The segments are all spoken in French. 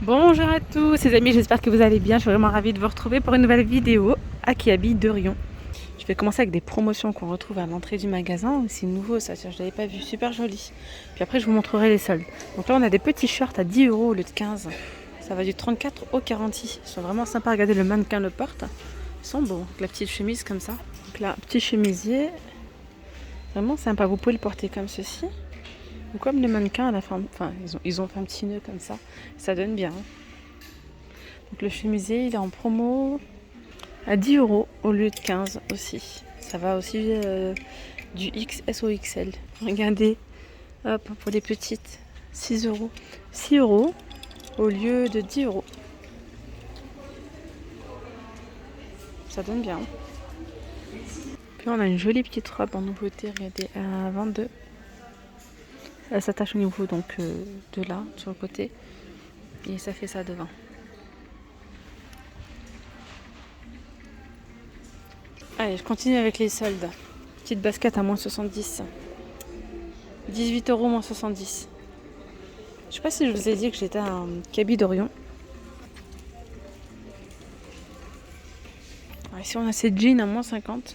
Bonjour à tous les amis, j'espère que vous allez bien. Je suis vraiment ravie de vous retrouver pour une nouvelle vidéo à Kiabi de Rion. Je vais commencer avec des promotions qu'on retrouve à l'entrée du magasin. C'est nouveau ça, je ne l'avais pas vu, super joli. Puis après je vous montrerai les soldes. Donc là on a des petits shorts à 10 € au lieu de 15. Ça va du 34 au 46. Ils sont vraiment sympas, regardez le mannequin le porte. Ils sont beaux, avec la petite chemise comme ça. Donc là, petit chemisier, vraiment sympa, vous pouvez le porter comme ceci. Ou comme le mannequin à la fin, enfin ils ont fait un petit nœud comme ça donne bien. Donc le chemisier il est en promo à 10 € au lieu de 15 aussi. Ça va aussi du XS au XL. Regardez, hop, pour les petites, 6 €. 6 € au lieu de 10 €. Ça donne bien. Puis on a une jolie petite robe en nouveauté, regardez, à 22. Elle s'attache au niveau donc de là, sur le côté. Et ça fait ça devant. Allez, je continue avec les soldes. Petite basket à moins 70. 18 € moins 70. Je sais pas si je vous ai dit que j'étais à Kaby d'Orion. Ici on a ces jeans à moins 50.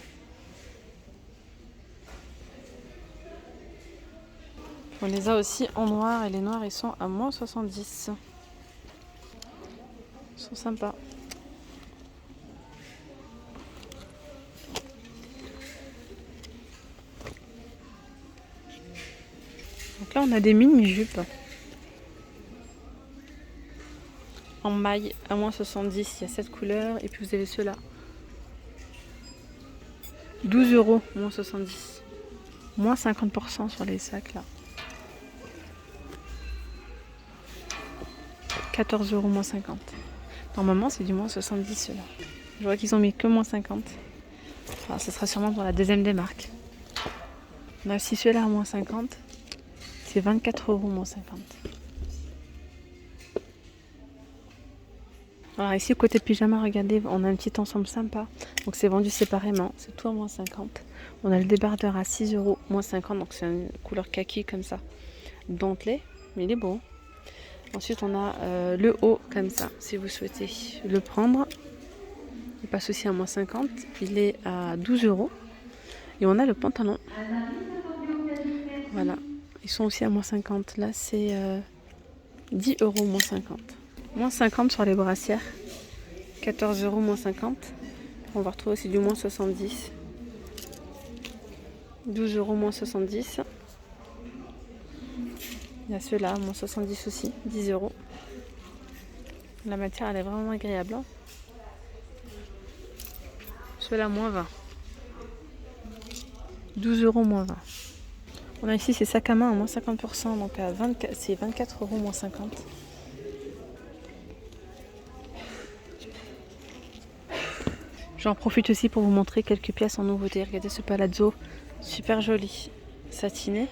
On les a aussi en noir et les noirs ils sont à moins 70. Ils sont sympas. Donc là on a des mini-jupes en maille à moins 70. Il y a 7 couleurs et puis vous avez ceux-là. 12 € moins 70. Moins 50% sur les sacs là. 14 € moins 50. Normalement c'est du moins 70 ceux-là. Je vois qu'ils ont mis que moins 50. Alors ce sera sûrement pour la deuxième des marques. On a aussi ceux-là à moins 50. C'est 24 € moins 50. Alors ici côté pyjama, regardez, on a un petit ensemble sympa. Donc c'est vendu séparément, c'est tout à moins 50. On a le débardeur à 6 € moins 50, donc c'est une couleur kaki comme ça. Dentelé, mais il est beau. Ensuite on a le haut comme ça, si vous souhaitez le prendre. Il passe aussi à moins 50, il est à 12 €. Et on a le pantalon. Voilà, ils sont aussi à moins 50. Là c'est 10 € moins 50. Moins 50 sur les brassières. 14 € moins 50. On va retrouver aussi du moins 70. 12 € moins 70. Il y a ceux-là, moins 70 aussi. 10 €. La matière, elle est vraiment agréable. Hein. Ceux-là, moins 20. 12 € moins 20. On a ici ces sacs à main à moins 50%. Donc c'est 24 € moins 50. J'en profite aussi pour vous montrer quelques pièces en nouveauté. Regardez ce palazzo, super joli, satiné.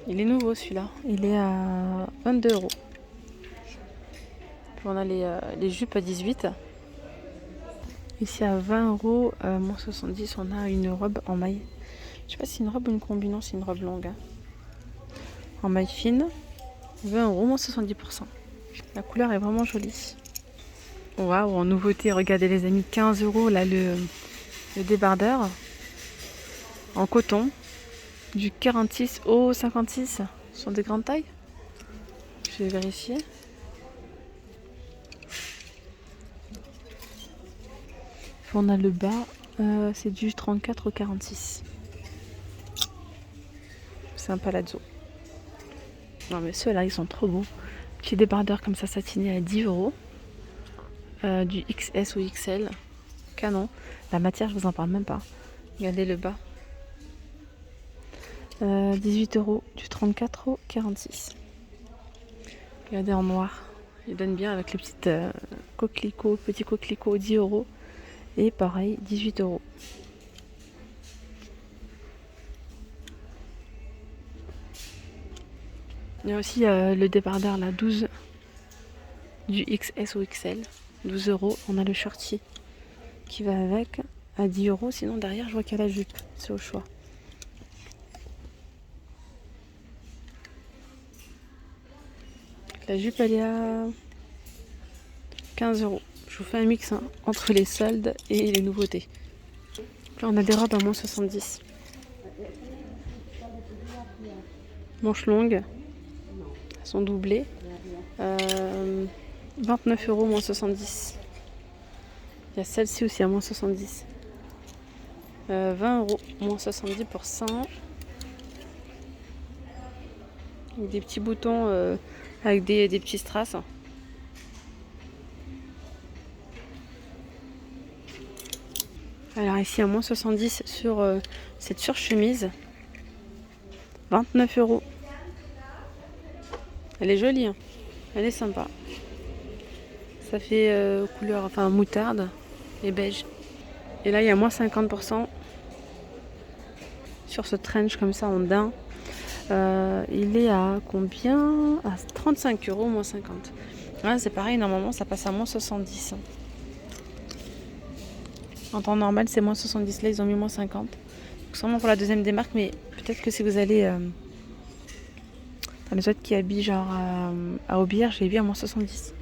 Il est nouveau celui-là, il est à 22 €. Puis on a les jupes à 18. Ici à 20 € moins 70, on a une robe en maille. Je sais pas si c'est une robe ou une combi, non, c'est une robe longue. Hein. En maille fine, 20 € moins 70%. La couleur est vraiment jolie. Waouh, en nouveauté, regardez les amis, 15 € là le débardeur en coton du 46 au 56. Ce sont des grandes tailles. Je vais vérifier. On a le bas, c'est du 34 au 46. C'est un palazzo. Non mais ceux-là, ils sont trop beaux. Petit débardeur comme ça satiné à 10 €. Du XS ou XL. Canon. La matière, je vous en parle même pas. Regardez le bas. 18 € du 34 au 46. Regardez en noir. Il donne bien avec les petites coquelicots, petits coquelicots, 10 €. Et pareil, 18 €. Il y a aussi le débardeur là, 12 du XS ou XL, 12 €. On a le shorty qui va avec à 10 €. Sinon derrière, je vois qu'il y a la jupe. C'est au choix. La jupe, elle est à 15 euros. Je vous fais un mix hein, entre les soldes et les nouveautés. Là, on a des robes à moins 70. Manches longues. Elles sont doublées. 29 euros moins 70. Il y a celle-ci aussi à moins 70. 20 euros moins 70%. Avec des petits boutons avec des petits strass. Alors ici à moins 70 sur cette surchemise. 29 euros. Elle est jolie, hein. Elle est sympa. Ça fait couleur enfin moutarde et beige. Et là il y a moins 50% sur ce trench comme ça en daim. Il est à combien? À 35 euros moins 50. Là c'est pareil, normalement ça passe à moins 70. En temps normal c'est moins 70, là ils ont mis moins 50. Donc sûrement pour la deuxième des marques, mais peut-être que si vous allez dans les autres qui habillent genre à Aubière, j'ai vu à moins 70.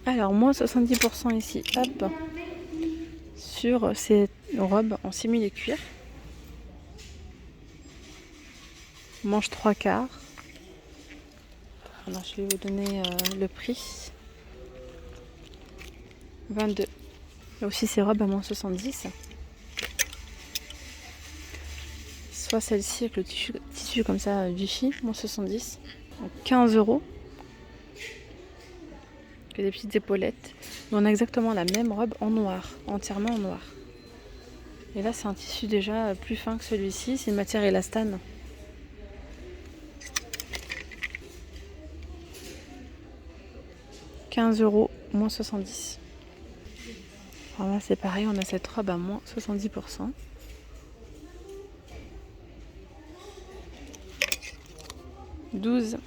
Alors moins 70% ici, hop, sur ces robes en simili-cuir. Manche 3/4. Alors je vais vous donner le prix. 22. Il y a aussi ces robes à moins 70. Soit celle-ci avec le tissu comme ça, Vichy, moins 70. Donc 15 euros. Avec des petites épaulettes. Et on a exactement la même robe en noir, entièrement en noir. Et là c'est un tissu déjà plus fin que celui-ci, c'est une matière élastane. « 15 euros, moins 70. Alors là c'est pareil, on a cette robe à moins 70%. « 12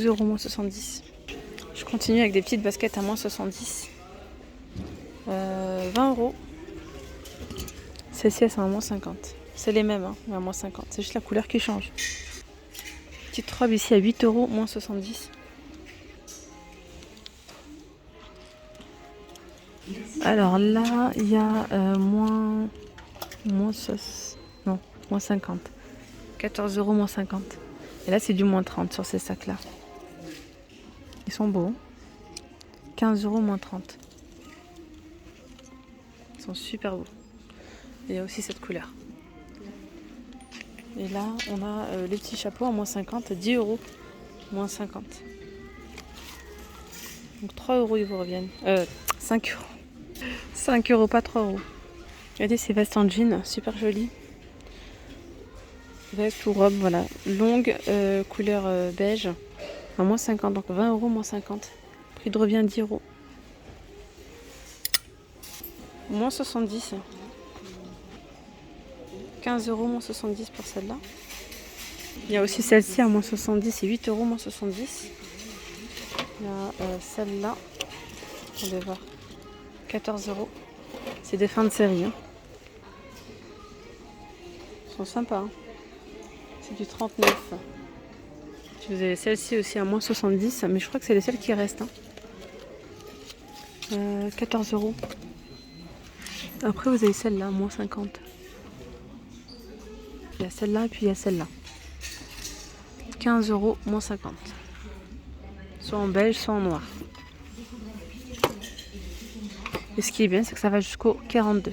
euros moins 70. Je continue avec des petites baskets à moins 70. 20 euros. Celles-ci elles sont à moins 50. C'est les mêmes, hein, mais à moins 50. C'est juste la couleur qui change. Petite robe ici à 8 euros moins 70. Alors là, il y a moins 50. 14 euros moins 50. Et là, c'est du moins 30 sur ces sacs-là. Ils sont beaux. 15 euros moins 30. Ils sont super beaux. Et il y a aussi cette couleur. Et là, on a les petits chapeaux à moins 50. 10 euros moins 50. Donc 3 euros, ils vous reviennent. 5 euros. 5 euros, pas 3 euros. Regardez ces vestes en jean, super jolies. Veste ou robe, voilà. Longue, couleur beige, à moins 50. Donc 20 euros, moins 50. Prix de revient 10 euros. Moins 70. 15 euros, moins 70 pour celle-là. Il y a aussi celle-ci à moins 70 et 8 euros, moins 70. Il y a celle-là. On va voir. 14 euros. C'est des fins de série. Hein. Ils sont sympas. Hein. C'est du 39. Vous avez celle-ci aussi à moins 70, mais je crois que c'est les seules qui restent. Hein. 14 euros. Après, vous avez celle-là, moins 50. Il y a celle-là et puis il y a celle-là. 15 euros, moins 50. Soit en beige, soit en noir. Et ce qui est bien, c'est que ça va jusqu'au 42.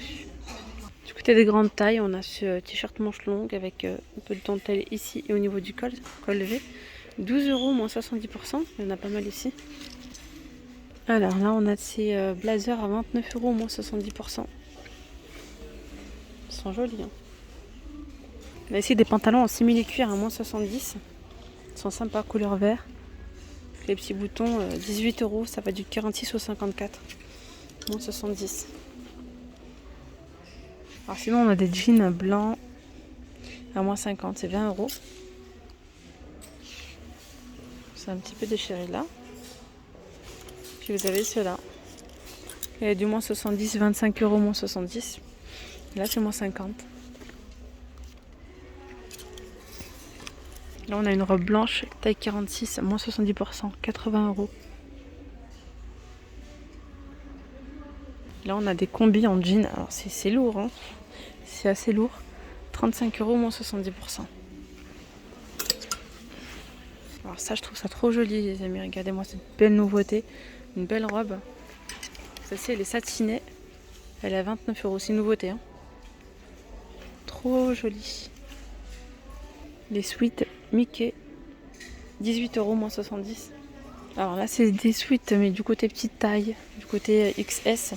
Du côté des grandes tailles, on a ce t-shirt manche longue avec un peu de dentelle ici et au niveau du col levé. 12 euros, moins 70%. Il y en a pas mal ici. Alors là, on a ces blazers à 29 euros, moins 70%. Ils sont jolis. Hein. On a ici des pantalons en simili-cuir à moins 70. Ils sont sympas, couleur vert. Les petits boutons, 18 euros. Ça va du 46 au 54. Moins 70. Alors sinon, on a des jeans blancs à moins 50. C'est 20 euros. C'est un petit peu déchiré là. Puis vous avez ceux-là. Il y a du moins 70, 25 euros, moins 70. Là, c'est moins 50. Là, on a une robe blanche, taille 46, moins 70%, 80 euros. Là, on a des combis en jean. Alors, c'est lourd, hein. C'est assez lourd. 35 € moins 70%. Alors ça, je trouve ça trop joli, les amis. Regardez-moi cette belle nouveauté. Une belle robe. Celle-ci, elle est satinée. Elle est à 29 €. C'est une nouveauté, hein. Trop jolie. Les suites Mickey. 18 € moins 70. Alors là, c'est des suites, mais du côté petite taille. Du côté XS.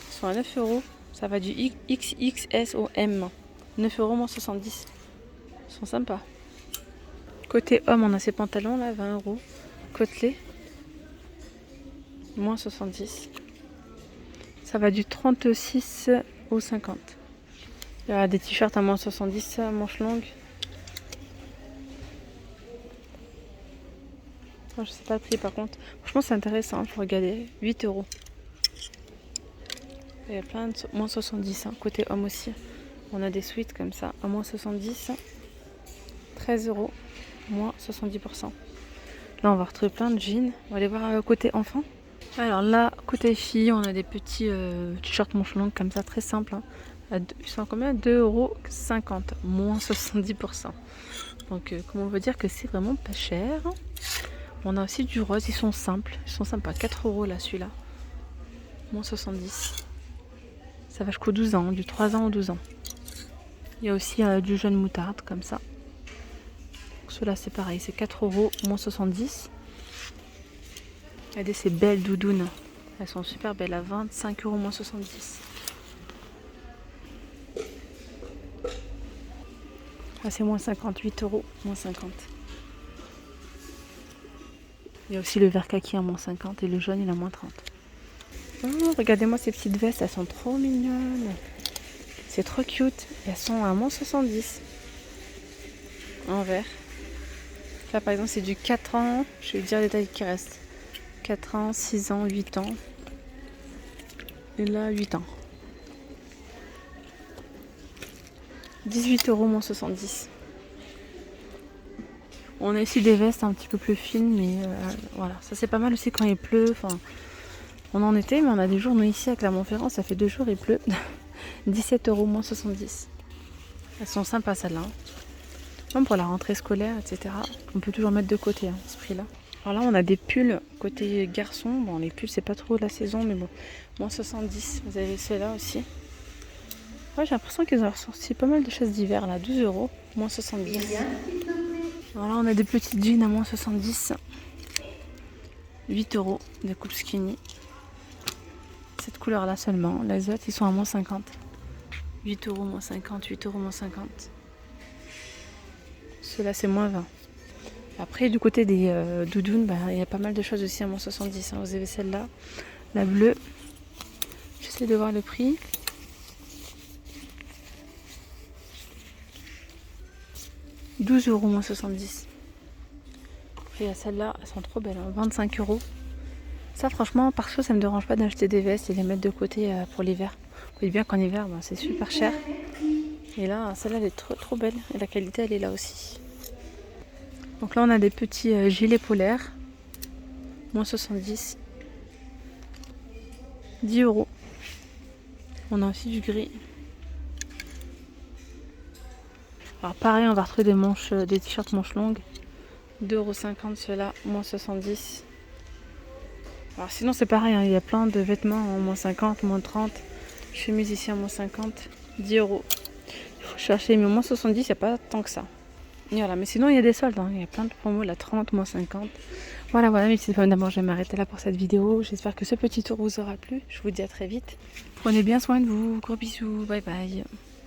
Ils sont à 9 €. Ça va du XXS au M. 9 € moins 70. Ils sont sympas. Côté homme, on a ces pantalons là, 20 €. Côtelé, moins 70. Ça va du 36 au 50. Il y a des t-shirts à moins 70, manches longues. Oh, je sais pas le prix par contre. Franchement, c'est intéressant, faut regarder. 8 €. Il y a plein de moins 70, hein. Côté homme aussi. On a des suites comme ça, à moins 70. 13 €, moins 70%. Là, on va retrouver plein de jeans. On va aller voir côté enfant. Alors là, côté filles, on a des petits t-shirts manches longues comme ça, très simples, hein. Ils sont combien? 2,50 €, moins 70%. Donc, comment on veut dire que c'est vraiment pas cher. On a aussi du rose, ils sont simples, ils sont sympas. 4 € là, celui-là. Moins 70. Ça va jusqu'aux 12 ans, du 3 ans aux 12 ans. Il y a aussi du jaune moutarde, comme ça. Ceux-là, c'est pareil, c'est 4 €, moins 70. Regardez ces belles doudounes. Elles sont super belles, à 25 € moins 70. Ah, c'est moins 58 €, moins 50. Il y a aussi le vert kaki à moins 50 et le jaune, il a moins 30. Oh, regardez-moi ces petites vestes, elles sont trop mignonnes. C'est trop cute. Elles sont à moins 70. En vert. Là, par exemple, c'est du 4 ans. Je vais vous dire les tailles qui restent. 4 ans, 6 ans, 8 ans. Et là, 8 ans. 18 € moins 70. On a ici des vestes un petit peu plus fines, mais voilà. Ça, c'est pas mal aussi quand il pleut. Enfin, on en était, mais on a des jours, nous, ici, à Clermont-Ferrand, ça fait 2 jours, il pleut. 17 € moins 70. Elles sont sympas, celles-là. Même pour la rentrée scolaire, etc. On peut toujours mettre de côté, hein, ce prix-là. Alors là, on a des pulls côté garçon. Bon, les pulls, c'est pas trop la saison, mais bon. Moins 70. Vous avez ceux-là aussi. Ouais, j'ai l'impression qu'ils ont ressorti pas mal de choses d'hiver, là. 12 €, moins 70. Alors là, on a des petites jeans à moins 70. 8 €, des coupes skinny. Cette couleur-là seulement. Les autres, ils sont à moins 50. 8 € moins 50, 8 € moins 50. Ceux-là, c'est moins 20. Après, du côté des doudounes, bah, il y a pas mal de choses aussi à moins 70. Hein. Vous avez celle-là, la bleue. J'essaie de voir le prix. « 12 € moins 70. » Après, il y a celle-là, elles sont trop belles, hein, 25 €. Ça, franchement, perso, ça me dérange pas d'acheter des vestes et les mettre de côté pour l'hiver. Vous voyez bien qu'en hiver, bah, c'est super cher. Et là, celle-là, elle est trop, trop belle. Et la qualité, elle est là aussi. Donc là, on a des petits gilets polaires. Moins 70. 10 €. On a aussi du gris. Alors pareil, on va retrouver des manches, des t-shirts manches longues. 2,50 € ceux-là, moins 70. Alors sinon c'est pareil, hein, il y a plein de vêtements en moins 50, moins 30. Chemise ici à moins 50, 10 €. Il faut chercher, mais au moins 70, il n'y a pas tant que ça. Et voilà, mais sinon il y a des soldes, hein. Il y a plein de promos, là 30, moins 50. Voilà, mes petites femmes d'amour, je vais m'arrêter là pour cette vidéo. J'espère que ce petit tour vous aura plu. Je vous dis à très vite. Prenez bien soin de vous, gros bisous, bye bye.